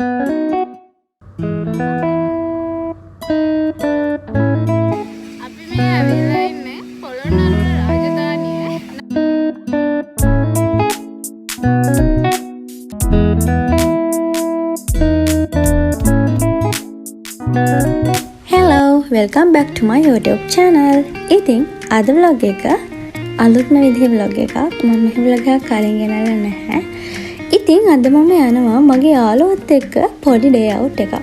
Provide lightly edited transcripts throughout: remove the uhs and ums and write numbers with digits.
අපි මේ ඇවිල්ලා ඉන්නේ Polonnaruwa රාජධානියේ. Hello, welcome back to my YouTube channel. ඉතින් අද vlog එක අලුත්ම විදිහේ vlog එකක්. මම මේ vlog එක කලින් ගෙනල්ලා නැහැ. ඉතින් අද මම යනවා මගේ යාළුවත් එක්ක පොඩි day out එකක්.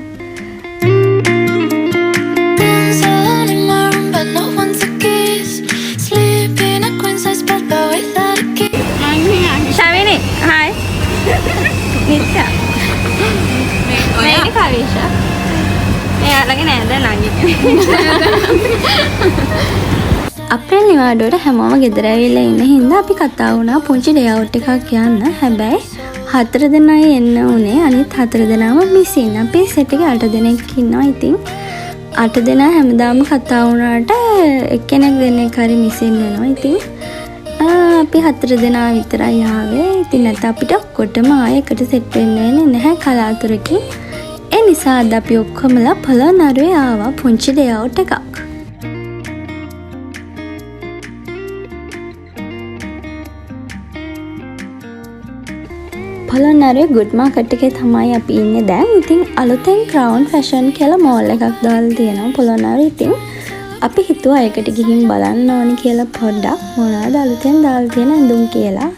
Shavini, hi. Nitya. Ini Kavisha. Ya, lagi nenda nangis. අප්‍රේල් නිවාඩුවට හැමෝම ගෙදර ඇවිල්ලා ඉන්න හින්දා අපි කතා වුණා පුංචි ඩේ අවුට් එකක් යන්න. හැබැයි 4 දෙනයි එන්න උනේ. අනිත් 4 දෙනාම මිසින්. අපි සෙට් එකේ 8 දෙනෙක් ඉන්නවා. ඉතින් 8 දෙනා හැමදාම කතා වුණාට එක්කෙනෙක් දෙන්නෙක් හරි මිසින් වෙනවා. ඉතින් අපි 4 දෙනා විතරයි ආවේ. ඉතින් නැත්නම් අපිට ඔක්කොටම ආයෙ එකට සෙට් වෙන්න වෙන්නේ නැහැ කලාතුරකින්. ඒ නිසා අද අපි ඔක්කොමලා පොළොන්නරුවේ ආවා පුංචි ඩේ අවුට් එකක්. පොළොන්නරුවේ ගුඩ් මාකට් එකේ තමයි අපි ඉන්නේ දැන්. ඉතින් අලුතෙන් ක්‍රවුන් ෆැෂන් කියලා මෝල් එකක් දාලා තියෙනවා පොළොන්නරුවේ. ඉතින් අපි හිතුවා ඒකට ගිහින් බලන්න ඕනි කියලා පොඩ්ඩක් මොනවද අලුතෙන් දාලා තියෙන ඇඳුම් කියලා.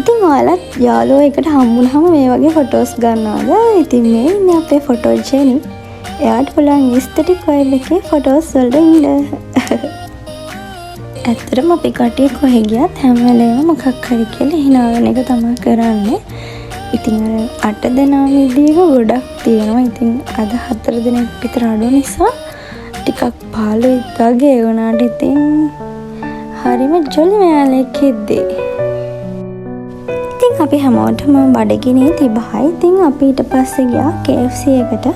ඉතින් ඔයාලත් යාළුවෝ එකට හම්බුනහම මේ වගේ ෆොටෝස් ගන්නවද? ඉතින් මේ ඉන්නේ අපේ ෆොටෝ ජෙනි. එයාට පුළුවන් aesthetic vibe එකේ ෆොටෝස් වලට ඉන්න. ඇත්තටම අපි කටේ කොහෙ ගියත් හැම වෙලේම මොකක් හරි කියලා hina වෙන එක තමයි කරන්නේ. ඉතින් අර 8 දෙනා විදිහක ගොඩක් තියෙනවා. ඉතින් අද 4 දෙනෙක් විතර අඩු නිසා ටිකක් පාළුයි වගේ වුණාට ඉතින් හරිම ජොලි මෑලෙක් ඉද්දී. අපි හැමෝටම බඩගිනි තිබහයි. ඉතින් අපි ඊට පස්සේ ගියා KFC එකට.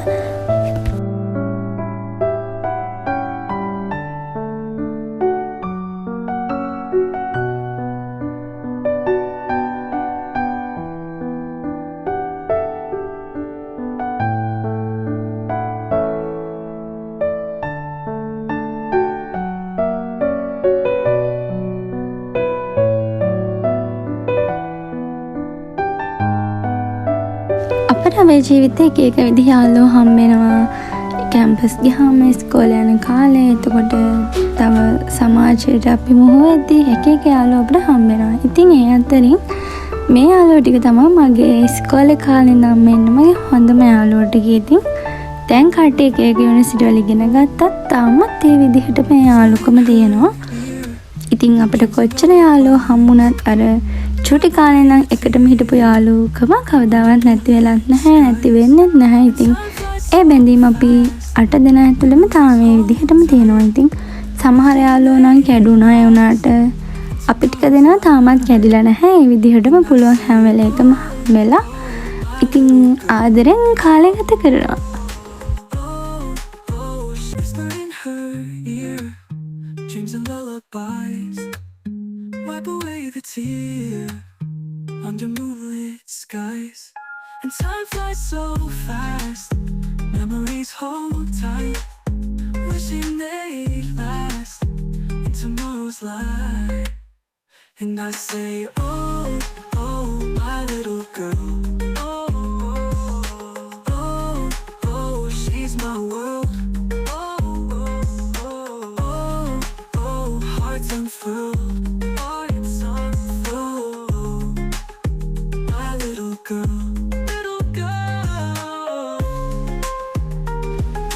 අපේ ජීවිතේ එක එක විදිහ යාළුවෝ හම්බ වෙනවා. කැම්පස් ගියාම ඉස්කෝලේ යන කාලේ එතකොට තව සමාජයට අපි මුහු වෙද්දී එක එක යාළුවෝ අපිට හම්බ වෙනවා. ඉතින් ඒ අතරින් මේ යාළුවෝ ටික තමයි මගේ ඉස්කෝලේ කාලේ ඉඳන් මෙන්න මගේ හොඳම යාළුවෝ ටික. ඉතින් දැන් කට්ටිය එක එක යුනිවර්සිටි වල ඉගෙන ගත්තත් තාමත් ඒ විදිහට මේ යාළුකම තියෙනවා. ඉතින් අපිට කොච්චර යාළුවෝ හම්බුණත් අර චුටි කාලේ නම් එකටම හිටපු යාළුකම කවදාවත් නැති වෙලත් නැහැ, නැති වෙන්නේ නැහැ. ඉතින් ඒ බැඳීම අපි 8 දෙනා ඇතුළෙම තාම මේ විදිහටම තියෙනවා. ඉතින් සමහර යාළුවෝ නම් කැඩුනා. ඒ වුණාට අපි ටික දෙනා තාමත් කැඩිලා නැහැ. ඒ විදිහටම පුළුවන් හැම වෙලේකම වෙලා ඉතින් ආදරෙන් කාලය ගත කරනවා. Wipe away the tear under moonlit skies, and time flies so fast. Memories hold tight, wishing they'd last in tomorrow's light. And I say, oh, oh, my little girl. Oh, oh, oh, oh, she's my world. Oh, oh, oh, oh, oh, hearts unfurled.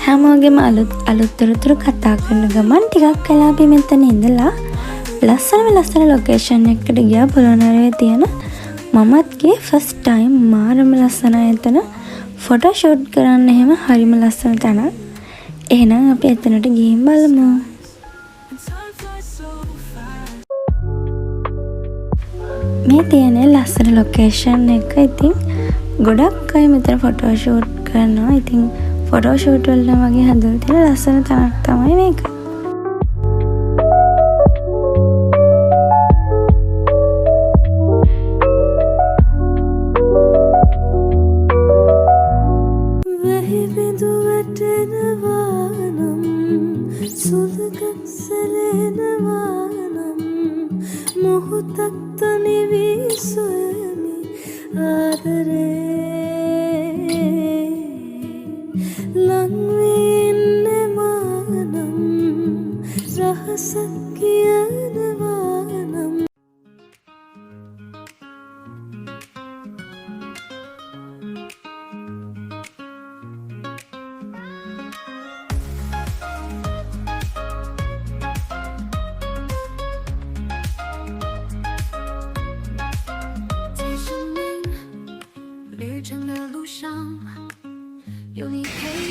හැමෝගෙම අලුත් තොරතුරු කතා කරන ගමන් ටිකක් වෙලා අපි මෙතන ඉඳලා ලස්සන ලොකේෂන් එකකට ගියා පොළොන්නරුවේ තියෙන. මමත් ගියේ ෆස්ට් ටයිම්. මාරම ලස්සනයි එතන. ෆොටෝ ෂූට් කරන්න එහෙම හරිම ලස්සන තැනක්. එහෙනම් අපි එතනට ගිහින් බලමු. මේ තියෙන ලස්සන ලොකේෂන් එක. ඉතින් ගොඩක් අය මෙතන ෆොටෝ ෂූට් කරනවා. ඉතින් ෆොටෝ ෂූට් වලට වගේ හදලා තියෙන ලස්සන තැනක් තමයි මේක.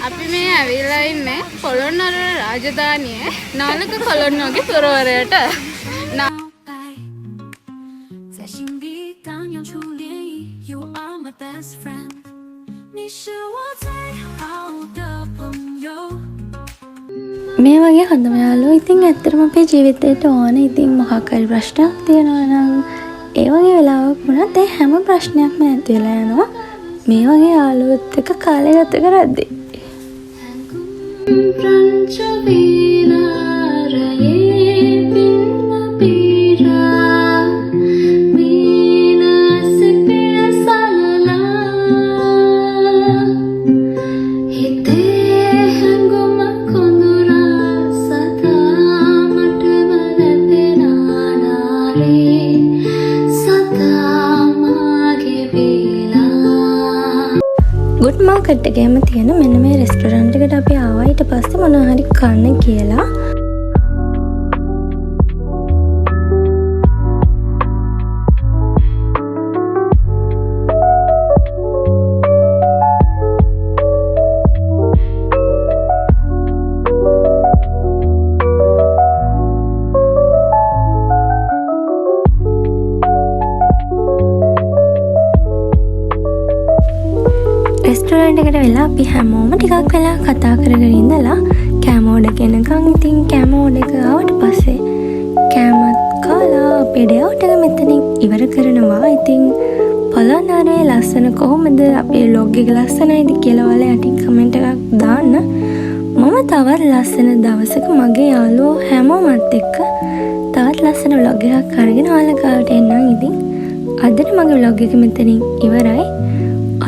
අපි මේ ඇවිල්ලා ඉන්නේ Polonnaruwa රාජධානියේ Nalaka කොළොන්නෝගේ පුරවරයට. 在心里荡漾出涟漪 You are my best friend 你是我最好的朋友 මේ වගේ හොඳම යාළුවෝ ඉතින් ඇත්තටම අපේ ජීවිතේට ඕන. ඉතින් මොකක් හරි ප්‍රශ්නයක් තියෙනවා නම් ඒ වගේ වෙලාවක වුණත් ඒ හැම ප්‍රශ්නයක්ම නැති වෙලා යනවා මේ වගේ යාළුවොත් එක්ක කාලය ගත කරද්දී. ගුඩ් මාකට් එකේම තියෙන මෙන්න මේ රෙස්ටොරන්ට් එකට අපි ආවා. ඊට පස්සේ මොනවා හරි කන්න කියලා. රෙස්ටොරන්ට් එකට වෙලා අපි හැමෝම ටිකක් වෙලා කතා කරගෙන ඉඳලා කෑම ඕඩර් කරනකම් ඉතින් කෑම ඕඩර් එක ආවට පස්සේ කෑමත් කාලා අපේ ඩේ අවුට් එක මෙතනින් ඉවර කරනවා. ඉතින් පොළොන්නරුවේ ලස්සන කොහොමද? අපේ vlog එක ලස්සනයිද කියලා ඔයාලා යටින් කමෙන්ට් එකක් දාන්න. මම තවත් ලස්සන දවසක මගේ යාළුවෝ හැමෝමත් එක්ක තවත් ලස්සන vlog එකක් අරගෙන ඔයාලා ගාවට එන්නම්. ඉතින් අදට මගේ vlog එක මෙතනින් ඉවරයි.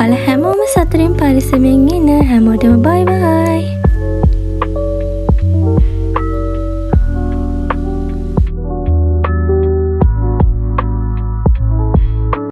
ඔයාලා හැමෝම සතුටින් පරිස්සමෙන් ඉන්න. හැමෝටම බයි බයි.